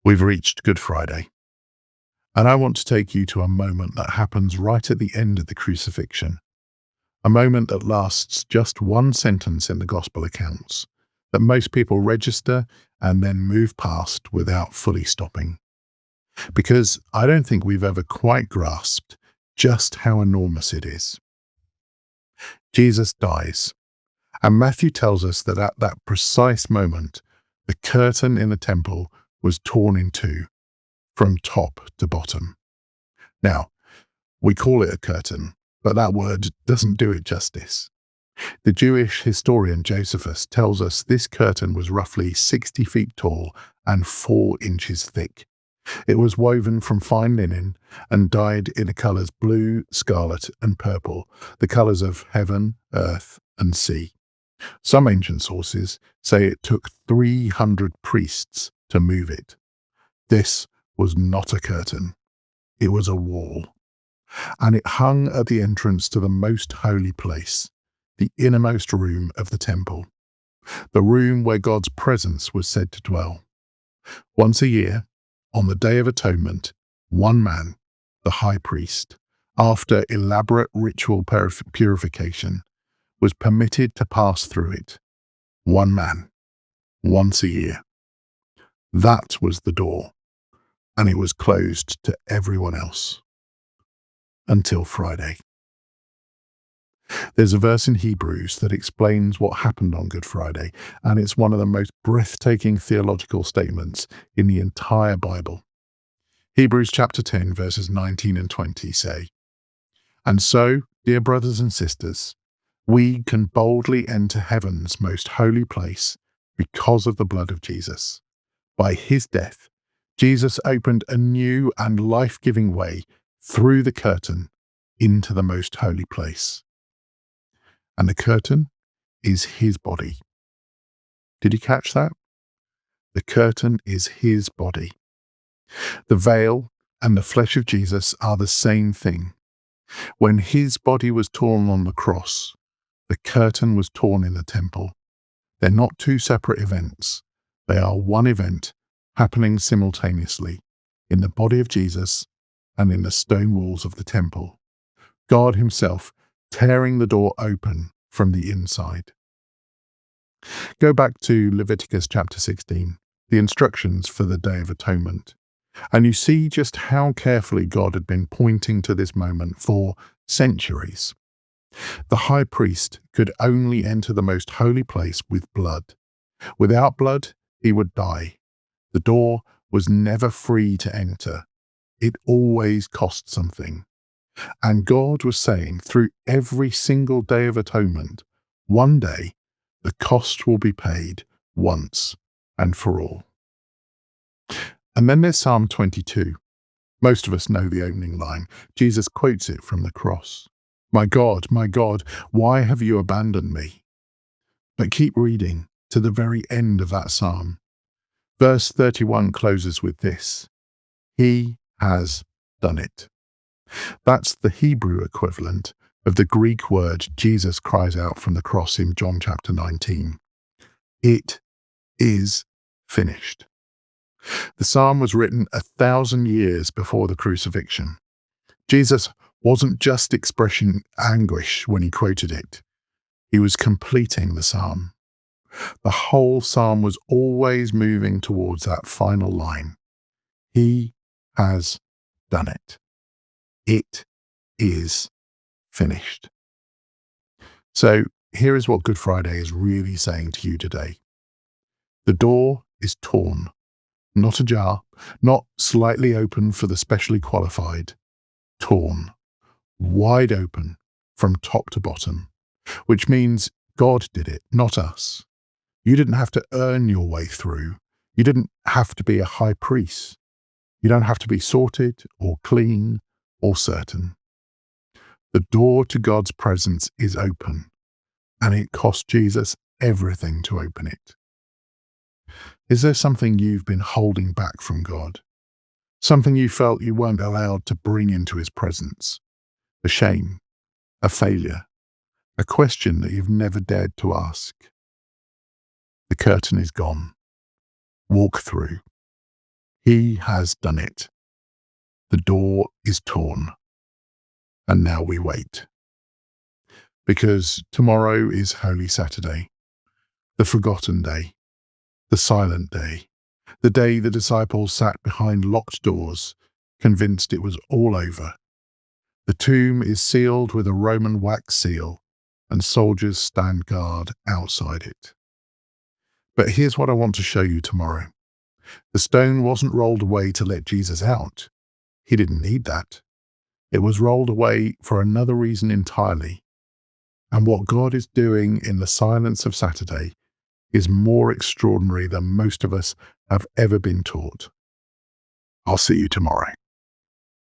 We've reached Good Friday, and I want to take you to a moment that happens right at the end of the crucifixion, a moment that lasts just one sentence in the Gospel accounts, that most people register and then move past without fully stopping. Because I don't think we've ever quite grasped just how enormous it is. Jesus dies, and Matthew tells us that at that precise moment, the curtain in the temple was torn in two, from top to bottom. Now, we call it a curtain, but that word doesn't do it justice. The Jewish historian Josephus tells us this curtain was roughly 60 feet tall and 4 inches thick. It was woven from fine linen and dyed in the colours blue, scarlet, and purple, the colours of heaven, earth, and sea. Some ancient sources say it took 300 priests to move it. This was not a curtain. It was a wall. And it hung at the entrance to the most holy place, the innermost room of the temple, the room where God's presence was said to dwell. Once a year, on the Day of Atonement, one man, the high priest, after elaborate ritual purification, was permitted to pass through it. One man, once a year. That was the door, and it was closed to everyone else. Until Friday. There's a verse in Hebrews that explains what happened on Good Friday, and it's one of the most breathtaking theological statements in the entire Bible. Hebrews chapter 10, verses 19 and 20 say, "And so, dear brothers and sisters, we can boldly enter heaven's most holy place because of the blood of Jesus. By his death, Jesus opened a new and life-giving way through the curtain into the most holy place." And the curtain is his body. Did you catch that? The curtain is his body. The veil and the flesh of Jesus are the same thing. When his body was torn on the cross, the curtain was torn in the temple. They're not two separate events. They are one event happening simultaneously in the body of Jesus and in the stone walls of the temple. God himself tearing the door open from the inside. Go back to Leviticus chapter 16, the instructions for the Day of Atonement, and you see just how carefully God had been pointing to this moment for centuries. The high priest could only enter the most holy place with blood. Without blood, he would die. The door was never free to enter. It always cost something. And God was saying through every single Day of Atonement, one day the cost will be paid once and for all. And then there's Psalm 22. Most of us know the opening line. Jesus quotes it from the cross. My God, why have you abandoned me?" But keep reading to the very end of that psalm. Verse 31 closes with this: "He has done it." That's the Hebrew equivalent of the Greek word Jesus cries out from the cross in John chapter 19. It is finished. The psalm was written 1,000 years before the crucifixion. Jesus wasn't just expressing anguish when he quoted it. He was completing the psalm. The whole psalm was always moving towards that final line. He has done it. It is finished. So here is what Good Friday is really saying to you today. The door is torn, not ajar, not slightly open for the specially qualified. Torn, wide open from top to bottom, which means God did it, not us. You didn't have to earn your way through. You didn't have to be a high priest. You don't have to be sorted or clean or certain. The door to God's presence is open, and it cost Jesus everything to open it. Is there something you've been holding back from God? Something you felt you weren't allowed to bring into his presence? A shame, a failure, a question that you've never dared to ask? The curtain is gone. Walk through. He has done it. The door is torn, and now we wait. Because tomorrow is Holy Saturday, the forgotten day, the silent day, the day the disciples sat behind locked doors, convinced it was all over. The tomb is sealed with a Roman wax seal, and soldiers stand guard outside it. But here's what I want to show you tomorrow. The stone wasn't rolled away to let Jesus out. He didn't need that. It was rolled away for another reason entirely. And what God is doing in the silence of Saturday is more extraordinary than most of us have ever been taught. I'll see you tomorrow.